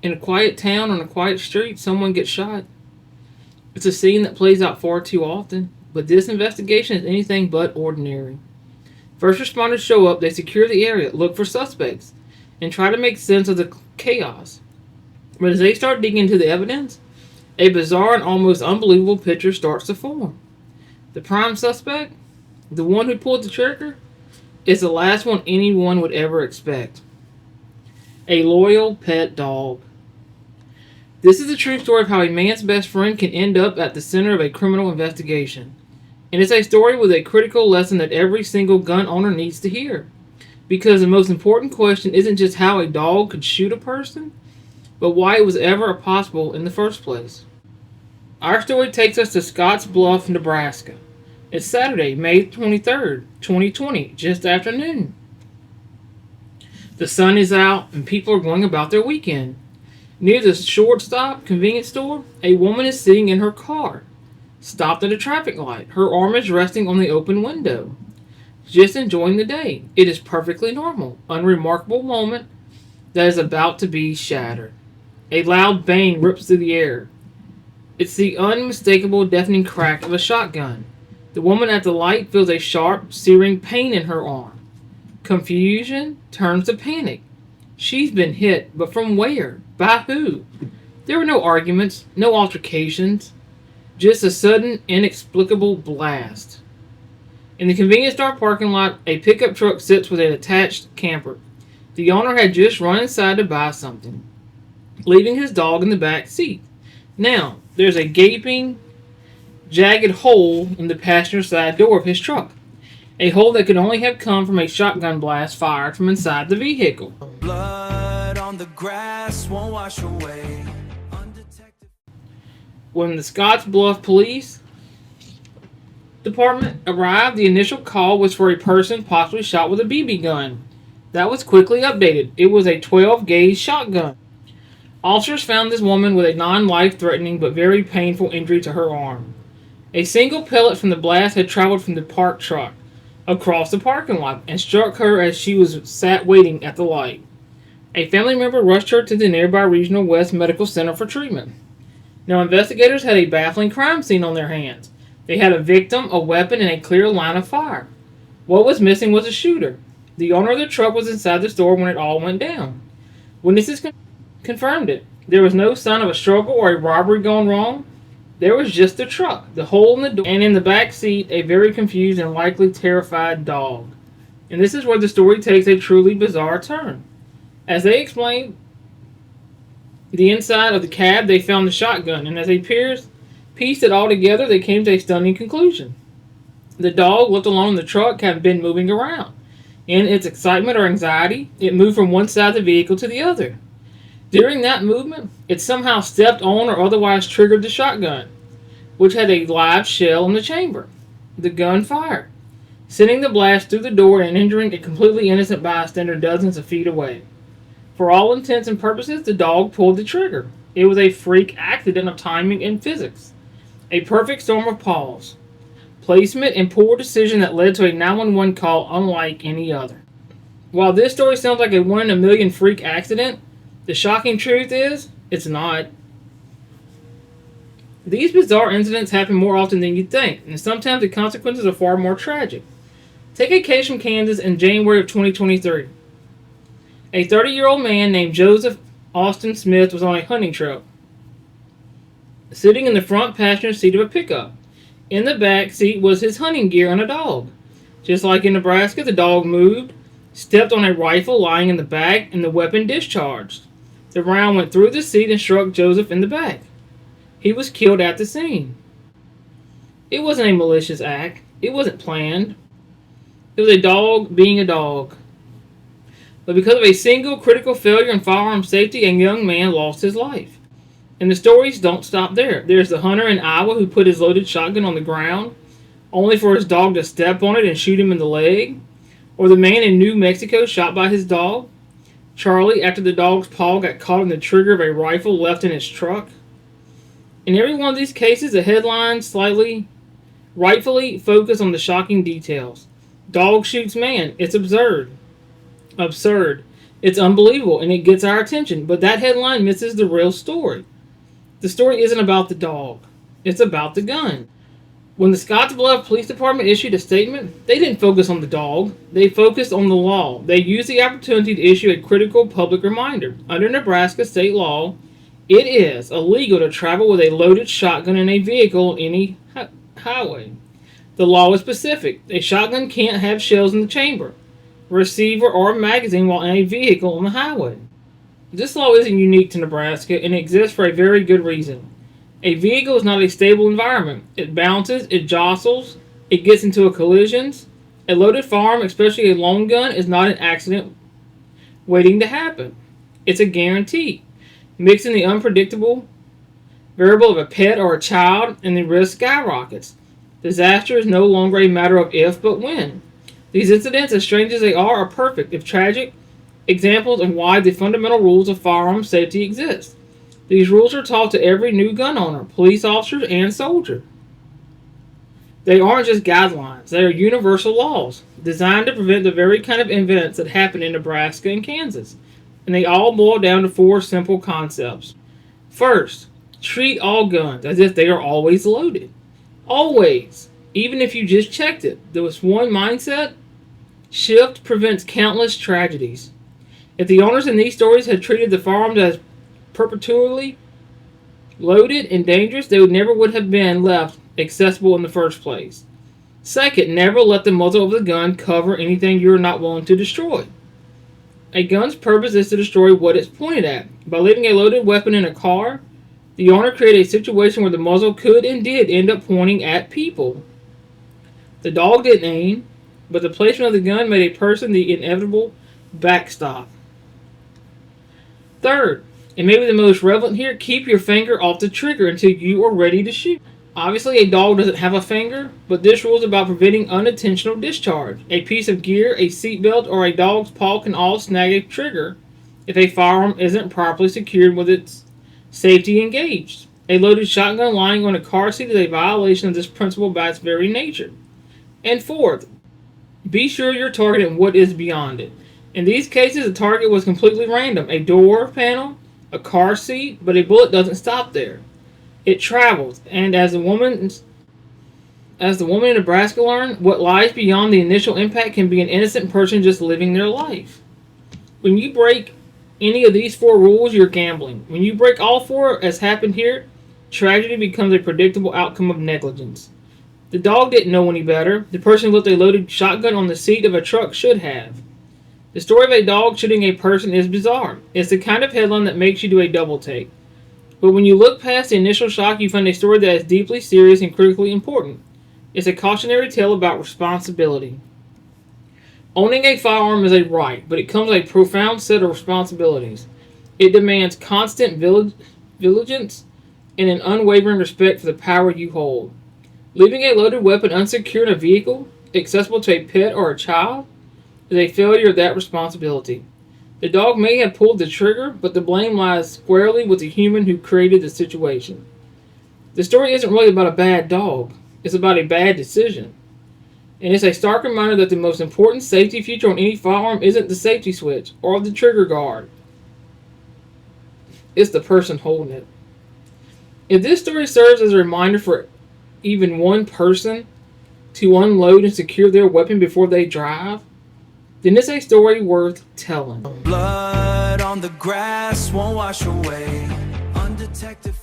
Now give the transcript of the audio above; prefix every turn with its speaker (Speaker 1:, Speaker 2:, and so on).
Speaker 1: In a quiet town on a quiet street, someone gets shot. It's a scene that plays out far too often, but this investigation is anything but ordinary. First responders show up, they secure the area, look for suspects, and try to make sense of the chaos. But as they start digging into the evidence, a bizarre and almost unbelievable picture starts to form. The prime suspect, the one who pulled the trigger, is the last one anyone would ever expect. A loyal pet dog. This is a true story of how a man's best friend can end up at the center of a criminal investigation. And it's a story with a critical lesson that every single gun owner needs to hear. Because the most important question isn't just how a dog could shoot a person, but why it was ever possible in the first place. Our story takes us to Scotts Bluff, Nebraska. It's Saturday, May 23rd, 2020, just after noon. The sun is out and people are going about their weekend. Near the shortstop convenience store, a woman is sitting in her car, stopped at a traffic light. Her arm is resting on the open window, just enjoying the day. It is perfectly normal, unremarkable moment that is about to be shattered. A loud bang rips through the air. It's the unmistakable, deafening crack of a shotgun. The woman at the light feels a sharp, searing pain in her arm. Confusion turns to panic. She's been hit, but from where? By who? There were no arguments, no altercations, just a sudden, inexplicable blast. In the convenience store parking lot, a pickup truck sits with an attached camper. The owner had just run inside to buy something, leaving his dog in the back seat. Now, there's a gaping, jagged hole in the passenger side door of his truck. A hole that could only have come from a shotgun blast fired from inside the vehicle. Blood on the grass won't wash away. Undetected. When the Scotts Bluff Police Department arrived, the initial call was for a person possibly shot with a BB gun. That was quickly updated. It was a 12-gauge shotgun. Officers found this woman with a non-life-threatening but very painful injury to her arm. A single pellet from the blast had traveled from the parked truck across the parking lot and struck her as she was sat waiting at the light. A family member rushed her to the nearby Regional West Medical Center for treatment. Now, investigators had a baffling crime scene on their hands. They had a victim, a weapon, and a clear line of fire. What was missing was a shooter. The owner of the truck was inside the store when it all went down. Witnesses confirmed it. There was no sign of a struggle or a robbery gone wrong. There was just the truck, the hole in the door, and in the back seat, a very confused and likely terrified dog. And this is where the story takes a truly bizarre turn. As they explained the inside of the cab, they found the shotgun, and as they pieced it all together, they came to a stunning conclusion. The dog, left alone in the truck, had been moving around. In its excitement or anxiety, it moved from one side of the vehicle to the other. During that movement, it somehow stepped on or otherwise triggered the shotgun, which had a live shell in the chamber. The gun fired, sending the blast through the door and injuring a completely innocent bystander dozens of feet away. For all intents and purposes, the dog pulled the trigger. It was a freak accident of timing and physics. A perfect storm of pause, placement, and poor decision that led to a 911 call unlike any other. While this story sounds like a 1 in a million freak accident, the shocking truth is, it's not. These bizarre incidents happen more often than you'd think, and sometimes the consequences are far more tragic. Take a case from Kansas in January of 2023. A 30-year-old man named Joseph Austin Smith was on a hunting trip, sitting in the front passenger seat of a pickup. In the back seat was his hunting gear and a dog. Just like in Nebraska, the dog moved, stepped on a rifle lying in the back, and the weapon discharged. The round went through the seat and struck Joseph in the back. He was killed at the scene. It wasn't a malicious act. It wasn't planned. It was a dog being a dog. But because of a single critical failure in firearm safety, a young man lost his life. And the stories don't stop there. There's the hunter in Iowa who put his loaded shotgun on the ground, only for his dog to step on it and shoot him in the leg. Or the man in New Mexico shot by his dog, Charlie, after the dog's paw got caught in the trigger of a rifle left in his truck. In every one of these cases, the headlines rightfully focus on the shocking details. Dog shoots man. It's absurd. Absurd. It's unbelievable and it gets our attention, but that headline misses the real story. The story isn't about the dog, it's about the gun. When the Scottsbluff Police Department issued a statement, they didn't focus on the dog, they focused on the law. They used the opportunity to issue a critical public reminder. Under Nebraska state law, it is illegal to travel with a loaded shotgun in a vehicle on any highway. The law is specific. A shotgun can't have shells in the chamber, receiver, or magazine while in a vehicle on the highway. This law isn't unique to Nebraska and it exists for a very good reason. A vehicle is not a stable environment. It bounces, it jostles, it gets into collisions. A loaded firearm, especially a long gun, is not an accident waiting to happen. It's a guarantee. Mixing the unpredictable variable of a pet or a child and the risk skyrockets. Disaster is no longer a matter of if but when. These incidents, as strange as they are perfect, if tragic, examples of why the fundamental rules of firearm safety exist. These rules are taught to every new gun owner, police officer, and soldier. They aren't just guidelines, they are universal laws, designed to prevent the very kind of events that happen in Nebraska and Kansas. And they all boil down to 4 simple concepts. First, treat all guns as if they are always loaded. Always. Even if you just checked it. This one mindset shift prevents countless tragedies. If the owners in these stories had treated the firearms as perpetually loaded and dangerous, they never would have been left accessible in the first place. Second, never let the muzzle of the gun cover anything you are not willing to destroy. A gun's purpose is to destroy what it's pointed at. By leaving a loaded weapon in a car, the owner created a situation where the muzzle could and did end up pointing at people. The dog didn't aim, but the placement of the gun made a person the inevitable backstop. Third, and maybe the most relevant here, keep your finger off the trigger until you are ready to shoot. Obviously, a dog doesn't have a finger, but this rule is about preventing unintentional discharge. A piece of gear, a seatbelt, or a dog's paw can all snag a trigger if a firearm isn't properly secured with its safety engaged. A loaded shotgun lying on a car seat is a violation of this principle by its very nature. And fourth, be sure you're targeting what is beyond it. In these cases, the target was completely random. A door panel, a car seat, but a bullet doesn't stop there. It travels, and as the woman in Nebraska learned, what lies beyond the initial impact can be an innocent person just living their life. When you break any of these 4 rules, you're gambling. When you break all 4, as happened here, tragedy becomes a predictable outcome of negligence. The dog didn't know any better. The person who left a loaded shotgun on the seat of a truck should have. The story of a dog shooting a person is bizarre. It's the kind of headline that makes you do a double take. But when you look past the initial shock, you find a story that is deeply serious and critically important. It's a cautionary tale about responsibility. Owning a firearm is a right, but it comes with a profound set of responsibilities. It demands constant vigilance and an unwavering respect for the power you hold. Leaving a loaded weapon unsecured in a vehicle, accessible to a pet or a child, is a failure of that responsibility. The dog may have pulled the trigger, but the blame lies squarely with the human who created the situation. The story isn't really about a bad dog. It's about a bad decision. And it's a stark reminder that the most important safety feature on any firearm isn't the safety switch or the trigger guard. It's the person holding it. If this story serves as a reminder for even one person to unload and secure their weapon before they drive, then it's a story worth telling.
Speaker 2: Blood on the grass won't wash away undetected.